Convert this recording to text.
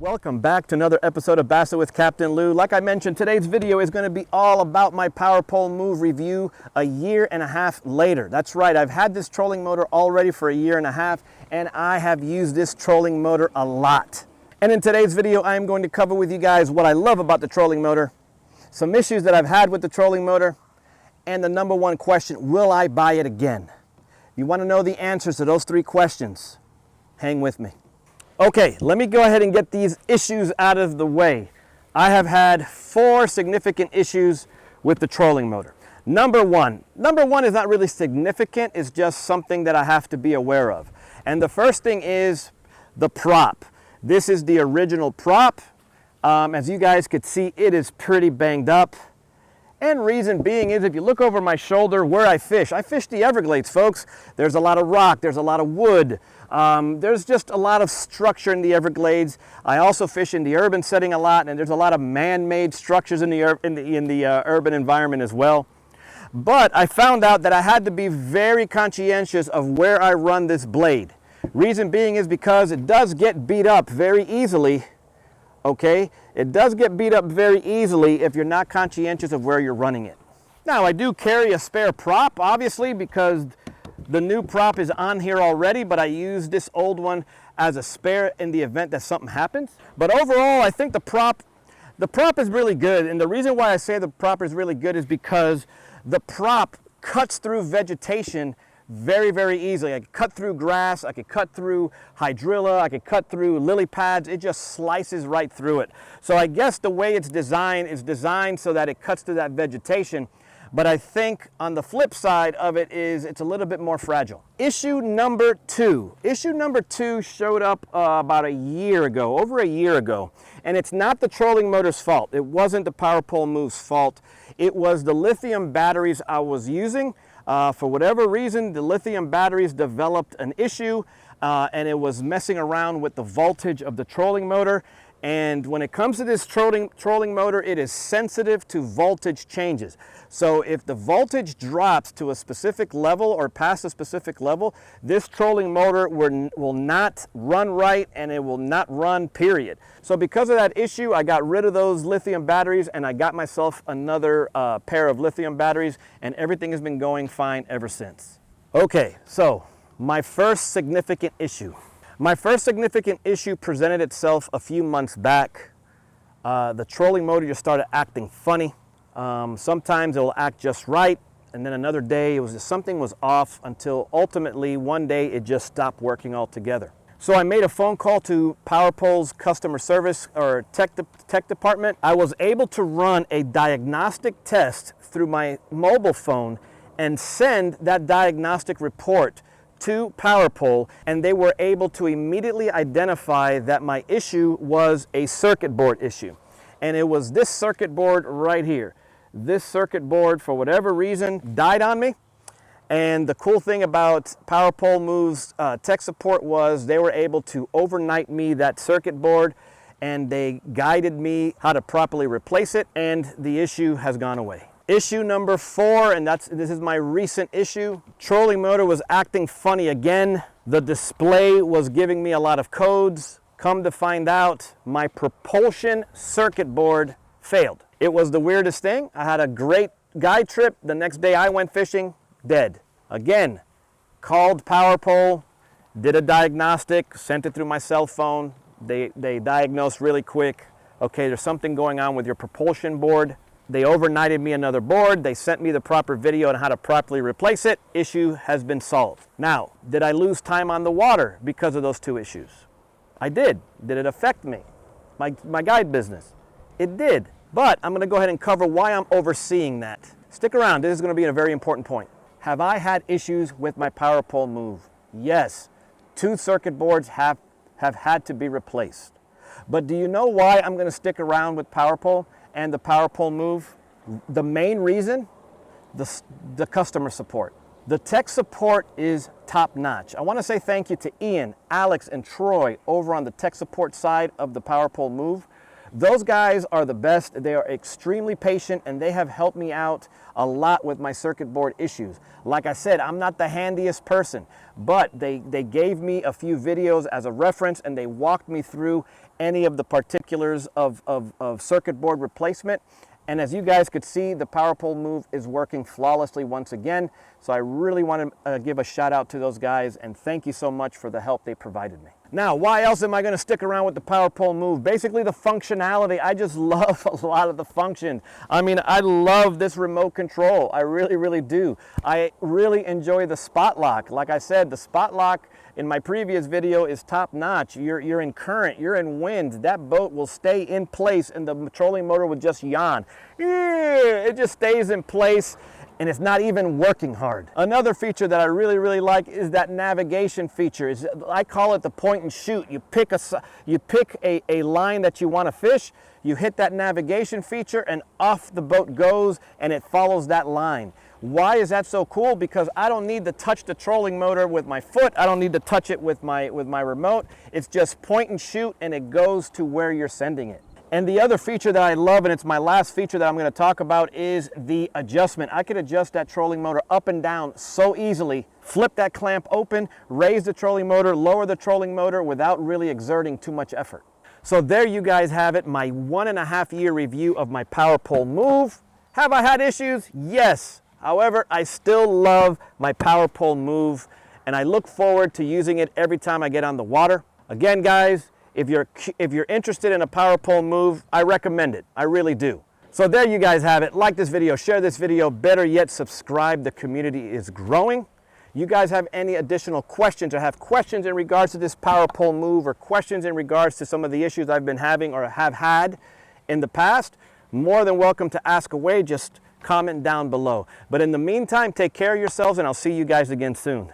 Welcome back to another episode of Bassin with Captain Lou. Like I mentioned, today's video is going to be all about my power pole move review a year and a half later. That's right, I've had this trolling motor already for a year and a half, and I have used this trolling motor a lot. And in today's video, I am going to cover with you guys what I love about the trolling motor, some issues that I've had with the trolling motor, and the number one question, will I buy it again? You want to know the answers to those three questions? Hang with me. Okay, let me go ahead and get these issues out of the way. I have had 4 significant issues with the trolling motor. Number one is not really significant, it's just something that I have to be aware of. And the first thing is the prop. This is the original prop. As you guys could see, it is pretty banged up. And reason being is, if you look over my shoulder where I fish the Everglades, folks. There's a lot of rock, there's a lot of wood. There's just a lot of structure in the Everglades. I also fish in the urban setting a lot, and there's a lot of man-made structures in the urban environment as well. But I found out that I had to be very conscientious of where I run this blade. Reason being is because it does get beat up very easily. Okay, it does get beat up very easily if you're not conscientious of where you're running it. Now, I do carry a spare prop, obviously, because the new prop is on here already, but I use this old one as a spare in the event that something happens. But overall, I think the prop is really good. And the reason why I say the prop is really good is because the prop cuts through vegetation very, very easily. I could cut through grass, I could cut through hydrilla, I could cut through lily pads. It just slices right through it. So I guess the way it's designed is designed so that it cuts through that vegetation. But I think on the flip side of it is it's a little bit more fragile. Issue number two. Issue number 2 showed up about a year ago, over a year ago. And it's not the trolling motor's fault. It wasn't the power pole move's fault. It was the lithium batteries I was using. For whatever reason, the lithium batteries developed an issue and it was messing around with the voltage of the trolling motor. And when it comes to this trolling motor, it is sensitive to voltage changes. So if the voltage drops to a specific level or past a specific level, this trolling motor will not run right, and it will not run, period. So because of that issue, I got rid of those lithium batteries and I got myself another pair of lithium batteries, and everything has been going fine ever since. Okay, so my first significant issue. My first significant issue presented itself a few months back. The trolling motor just started acting funny. Sometimes it will act just right, and then another day something was off, until ultimately one day it just stopped working altogether. So I made a phone call to PowerPole's customer service or tech department. I was able to run a diagnostic test through my mobile phone and send that diagnostic report to PowerPole, and they were able to immediately identify that my issue was a circuit board issue. And it was this circuit board right here. This circuit board, for whatever reason, died on me. And the cool thing about PowerPole Move's tech support was they were able to overnight me that circuit board, and they guided me how to properly replace it, and the issue has gone away. Issue number 4, and this is my recent issue. Trolling motor was acting funny again. The display was giving me a lot of codes. Come to find out, my propulsion circuit board failed. It was the weirdest thing. I had a great guide trip. The next day I went fishing, dead. Again, called PowerPole, did a diagnostic, sent it through my cell phone. They diagnosed really quick. Okay, there's something going on with your propulsion board. They overnighted me another board. They sent me the proper video on how to properly replace it. Issue has been solved. Now, did I lose time on the water because of those 2 issues? I did. Did it affect me? My guide business? It did. But I'm going to go ahead and cover why I'm overseeing that. Stick around. This is going to be a very important point. Have I had issues with my power pole move? Yes. 2 circuit boards have had to be replaced. But do you know why I'm going to stick around with power pole and the power pole move? The main reason, the customer support. The tech support is top notch. I want to say thank you to Ian, Alex, and Troy over on the tech support side of the power pole move, Those guys are the best. They are extremely patient, and they have helped me out a lot with my circuit board issues. Like I said, I'm not the handiest person, but they gave me a few videos as a reference, and they walked me through any of the particulars of circuit board replacement. And as you guys could see, the power pole move is working flawlessly once again. So I really want to give a shout out to those guys, and thank you so much for the help they provided me. Now, why else am I going to stick around with the power pole move? Basically the functionality. I just love a lot of the functions. I mean, I love this remote control. I really, really do. I really enjoy the spot lock. Like I said, the spot lock in my previous video is top notch. You're in current, you're in wind. That boat will stay in place and the trolling motor will just yawn. It just stays in place, and it's not even working hard. Another feature that I really, really like is that navigation feature. I call it the point and shoot. You pick a line that you want to fish, you hit that navigation feature, and off the boat goes, and it follows that line. Why is that so cool? Because I don't need to touch the trolling motor with my foot. I don't need to touch it with my remote. It's just point and shoot, and it goes to where you're sending it. And the other feature that I love, and it's my last feature that I'm going to talk about, is the adjustment. I can adjust that trolling motor up and down so easily. Flip that clamp open, raise the trolling motor, lower the trolling motor without really exerting too much effort. So there you guys have it, my 1.5 year review of my power pole move. Have I had issues? Yes. However, I still love my power pole move, and I look forward to using it every time I get on the water. Again, guys, if you're interested in a power pole move, I recommend it. I really do. So there you guys have it. Like this video, share this video, better yet, subscribe. The community is growing. You guys have any additional questions or have questions in regards to this power pole move, or questions in regards to some of the issues I've been having or have had in the past, more than welcome to ask away. Just comment down below. But in the meantime, take care of yourselves, and I'll see you guys again soon.